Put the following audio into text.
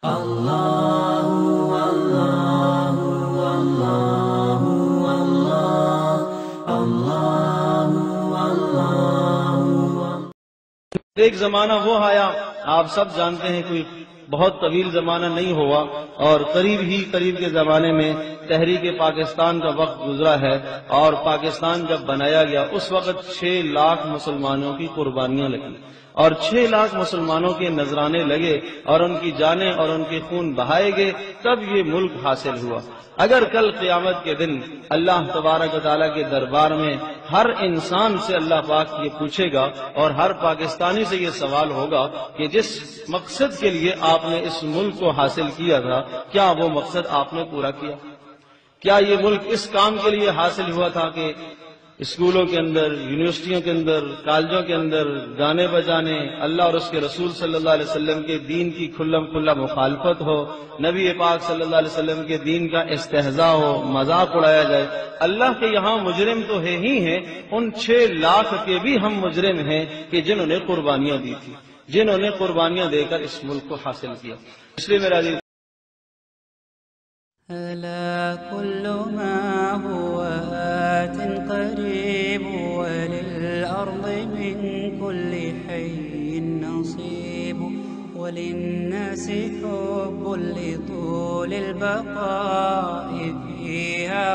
ایک زمانہ وہ آیا، آپ سب جانتے ہیں، کوئی بہت طویل زمانہ نہیں ہوا اور قریب کے زمانے میں تحریک پاکستان کا وقت گزرا ہے، اور پاکستان جب بنایا گیا اس وقت 6 لاکھ مسلمانوں کی قربانیاں لگی اور 6 لاکھ مسلمانوں کے نذرانے لگے اور ان کی جانیں اور ان کے خون بہائے گئے، تب یہ ملک حاصل ہوا۔ اگر کل قیامت کے دن اللہ تبارک و تعالیٰ کے دربار میں ہر انسان سے اللہ پاک یہ پوچھے گا اور ہر پاکستانی سے یہ سوال ہوگا کہ جس مقصد کے لیے آپ نے اس ملک کو حاصل کیا تھا، کیا وہ مقصد آپ نے پورا کیا؟ کیا یہ ملک اس کام کے لیے حاصل ہوا تھا کہ اسکولوں کے اندر، یونیورسٹیوں کے اندر، کالجوں کے اندر گانے بجانے، اللہ اور اس کے رسول صلی اللہ علیہ وسلم کے دین کی کھلم کھلا مخالفت ہو، نبی پاک صلی اللہ علیہ وسلم کے دین کا استہزاء ہو، مذاق اڑایا جائے؟ اللہ کے یہاں مجرم تو ہے ہی ہیں، ان 6 لاکھ کے بھی ہم مجرم ہیں کہ جنہوں نے قربانیاں دی تھی، جنہوں نے قربانیاں دے کر اس ملک کو حاصل کیا۔ اس لیے میرا عزیز، ألا كل ما هو آت قريب وللأرض من كل حي نصيب وللناس حب لطول البقاء فيها